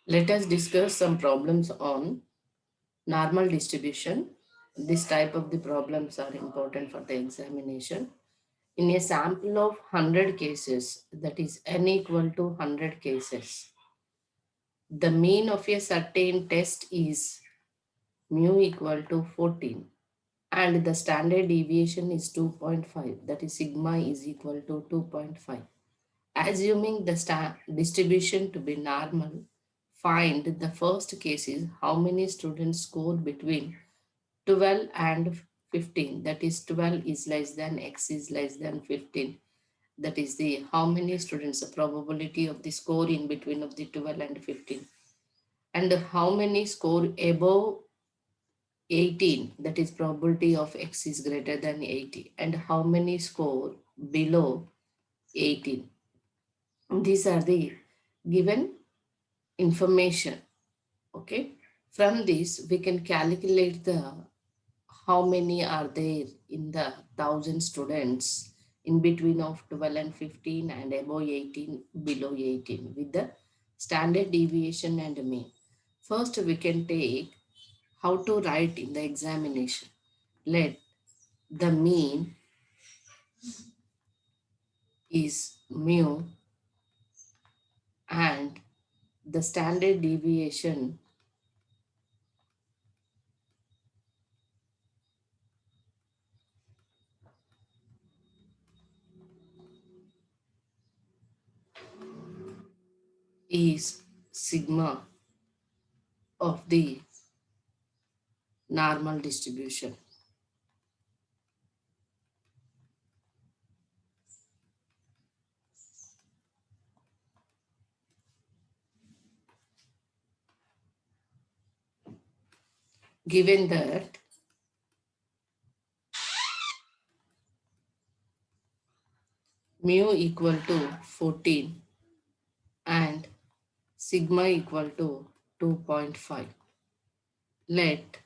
Let us discuss some problems on normal distribution. This type of the problems are important for the examination. In a sample of 100 cases, that is n equal to 100 cases, the mean of a certain test is mu equal to 14 and the standard deviation is 2.5, that is sigma is equal to 2.5. Assuming the distribution to be normal, find the first case is how many students score between 12 and 15. That is 12 is less than x is less than 15. That is the how many students, the probability of the score in between of the 12 and 15. And how many score above 18, that is probability of x is greater than 80. And how many score below 18. These are the given information. Okay, from this we can calculate the how many are there in the 1,000 students in between of 12 and 15 and above 18 below 18 with the standard deviation and mean. First we can take how to write in the examination. Let the mean is mu and the standard deviation is sigma of the normal distribution. Given that mu equal to 14 and sigma equal to 2.5, let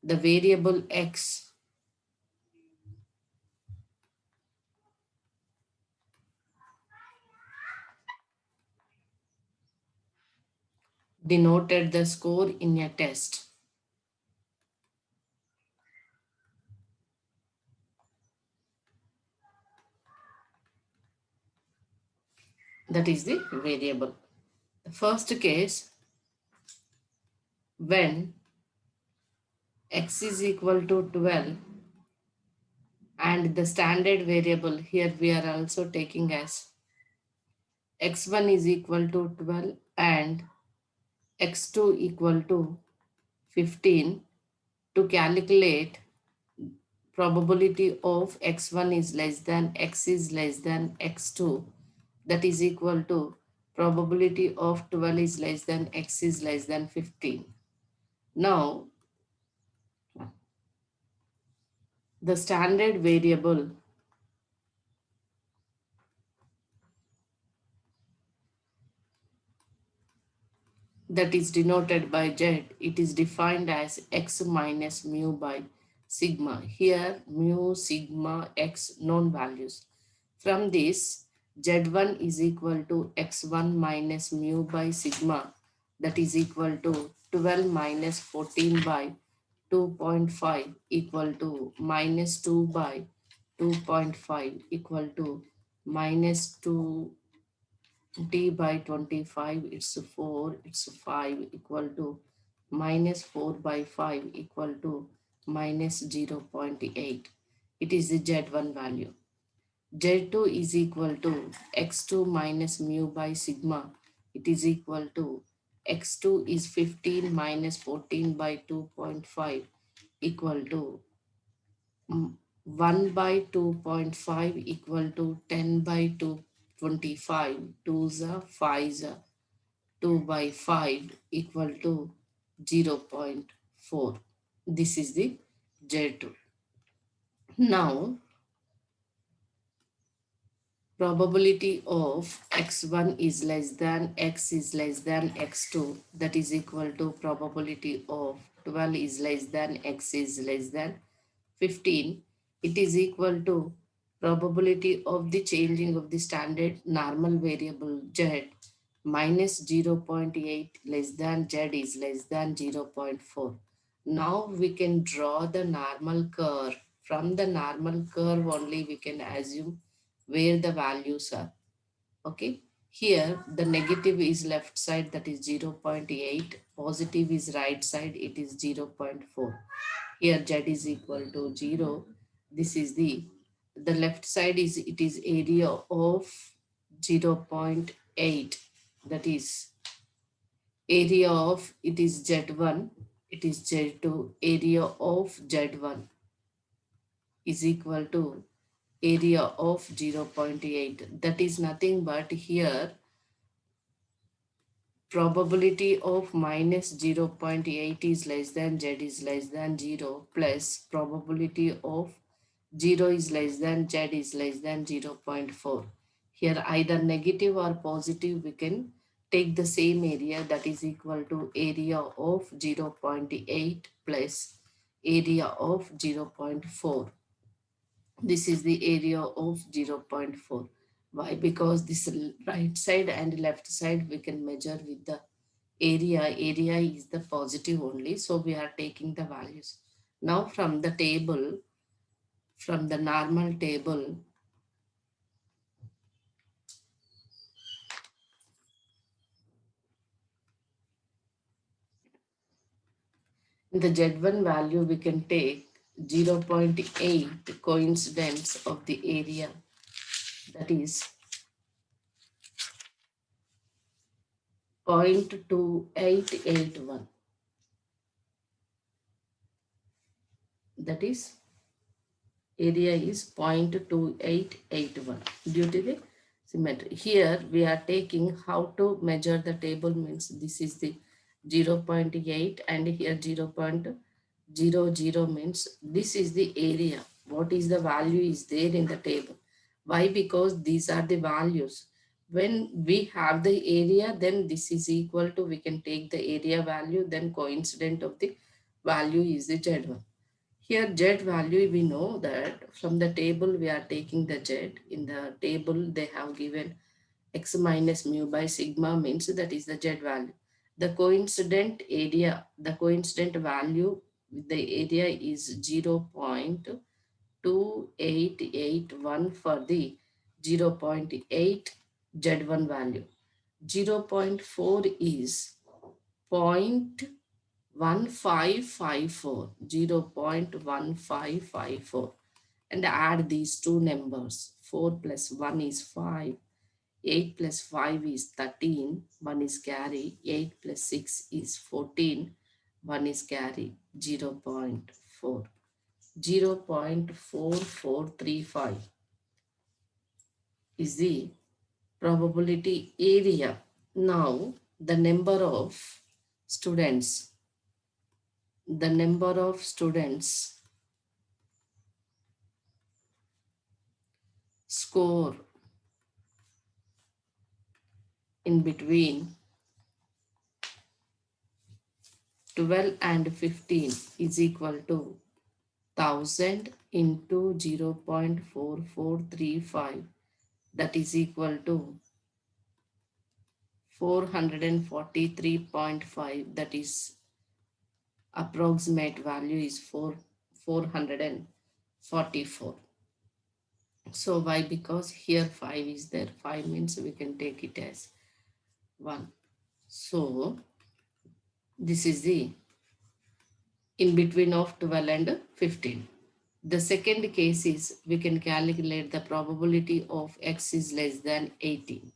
the variable x denoted the score in a test. That is the variable. The first case, when x is equal to 12 and the standard variable here we are also taking as x1 is equal to 12 and x2 equal to 15, to calculate probability of x1 is less than x is less than x2, that is equal to probability of 12 is less than x is less than 15. Now the standard variable that is denoted by z, it is defined as x minus mu by sigma. Here mu, sigma, x known values. From this, z1 is equal to x1 minus mu by sigma, that is equal to 12 minus 14 by 2.5 equal to minus 2 by 2.5 equal to minus 2 t by 25, it's 4, it's 5 equal to minus 4 by 5 equal to minus 0.8. It is the z1 value. z2 is equal to x2 minus mu by sigma. It is equal to x2 is 15 minus 14 by 2.5 equal to 1 by 2.5 equal to 10 by 225, 2 is 5 is 2 by 5 equal to 0.4. This is the Z2. Now, probability of x1 is less than x is less than x2, that is equal to probability of 12 is less than x is less than 15. It is equal to probability of the changing of the standard normal variable z minus 0.8 less than z is less than 0.4. Now we can draw the normal curve. From the normal curve only we can assume where the values are. Okay. Here the negative is left side, that is 0.8. Positive is right side, it is 0.4. Here z is equal to 0. This is the left side is, it is area of 0.8, that is area of, it is z1, it is z2, area of z1 is equal to area of 0.8. That is nothing but here probability of minus 0.8 is less than z is less than 0 plus probability of 0 is less than z is less than 0.4. Here either negative or positive, we can take the same area, that is equal to area of 0.8 plus area of 0.4. This is the area of 0.4. Why? Because this right side and left side we can measure with the area. Area is the positive only, so we are taking the values. Now from the table, from the normal table, in the Z1 value we can take 0.8 coincidence of the area, that is 0.2881, that is area is 0.2881 due to the symmetry. Here we are taking how to measure the table, means this is the 0.8 and here 0.00 means this is the area. What is the value is there in the table. Why? Because these are the values. When we have the area, then this is equal to, we can take the area value, then coincident of the value is the Z1. Here Z value, we know that from the table we are taking the Z. In the table they have given x minus mu by sigma, means that is the Z value. The coincident area, the coincident value with the area is 0.2881 for the 0.8 Z1 value. 0.4 is 0.1554, 0.1554, and add these two numbers. 4 plus 1 is 5, 8 plus 5 is 13, 1 is carry, 8 plus 6 is 14, 1 is carry, 0.4. 0.4435 is the probability area. Now the number of students, the number of students score in between 12 and 15 is equal to 1000 into 0.4435, that is equal to 443.5, that is approximate value is 444. So why? Because here 5 is there, 5 means we can take it as 1. So this is the in between of 12 and 15. The second case is, we can calculate the probability of x is less than 18.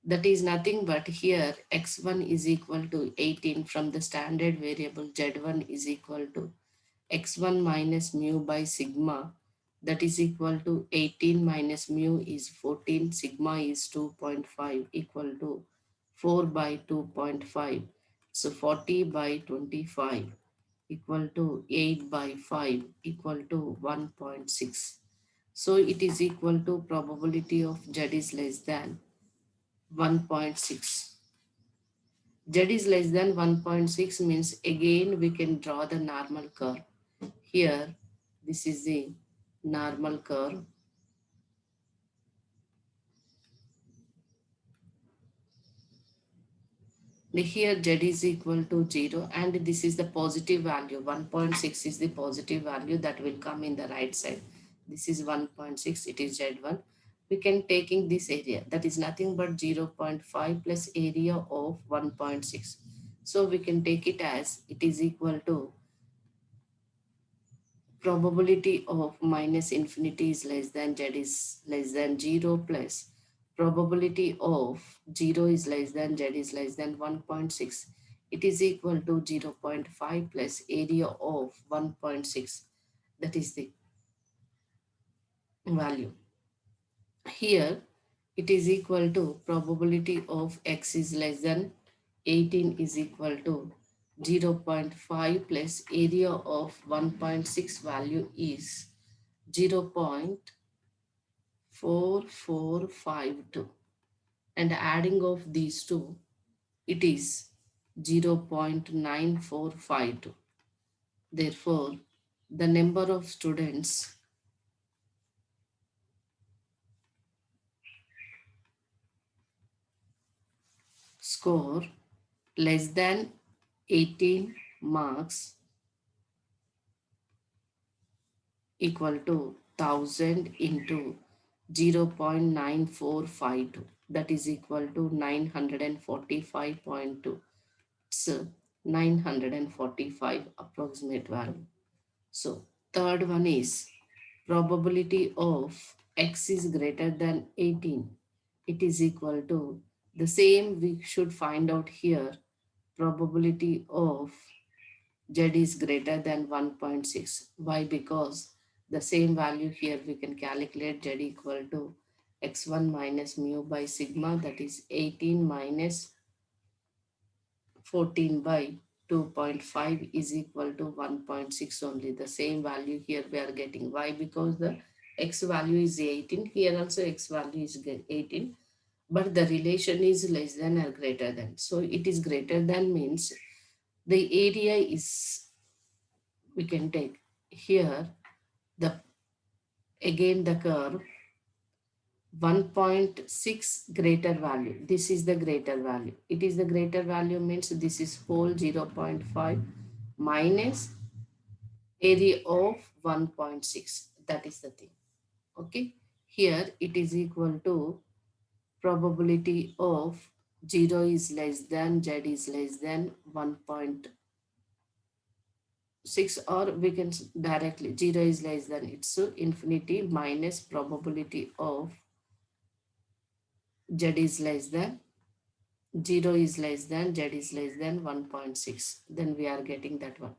That is nothing but here x1 is equal to 18, from the standard variable z1 is equal to x1 minus mu by sigma, that is equal to 18 minus mu is 14, sigma is 2.5 equal to 4 by 2.5. So 40 by 25 equal to 8 by 5 equal to 1.6. So it is equal to probability of z is less than 1.6. Z is less than 1.6 means again we can draw the normal curve. Here this is the normal curve. Here z is equal to 0 and this is the positive value. 1.6 is the positive value that will come in the right side. This is 1.6, it is z1. We can taking this area, that is nothing but 0.5 plus area of 1.6. So we can take it as it is equal to probability of minus infinity is less than z is less than 0 plus probability of 0 is less than z is less than 1.6. It is equal to 0.5 plus area of 1.6. That is the value. Here it is equal to probability of x is less than 18 is equal to 0.5 plus area of 1.6 value is 0.4452 and adding of these two it is 0.9452. Therefore, the number of students score less than 18 marks equal to 1000 into 0.9452, that is equal to 945.2. It's 945 approximate value. So third one is probability of x is greater than 18. It is equal to the same we should find out here. Probability of z is greater than 1.6. Why? Because the same value here we can calculate z equal to x1 minus mu by sigma, that is 18 minus 14 by 2.5 is equal to 1.6 only. The same value here we are getting. Why? Because the x value is 18. Here also x value is 18. But the relation is less than or greater than. So it is greater than means the area is, we can take here the, again the curve 1.6 greater value. This is the greater value. It is the greater value means this is whole 0.5 minus area of 1.6. That is the thing. Okay. Here it is equal to probability of 0 is less than z is less than 1.6, or we can directly 0 is less than it's infinity minus probability of z is less than 0 is less than z is less than 1.6. Then we are getting that one.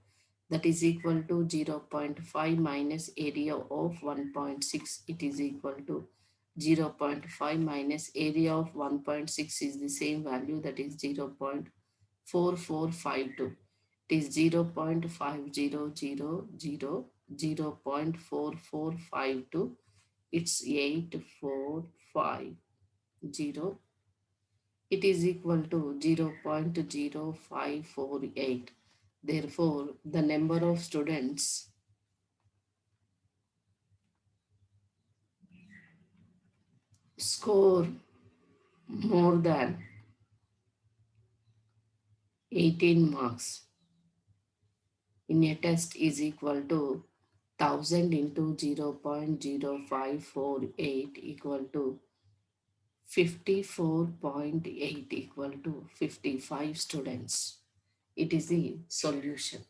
That is equal to 0.5 minus area of 1.6. It is equal to 0.5 minus area of 1.6 is the same value, that is 0.4452. It is 0.5000, 0.4452. It's 8450. It is equal to 0.0548. Therefore, the number of students score more than 18 marks in a test is equal to 1000 into 0.0548 equal to 54.8 equal to 55 students. It is the solution.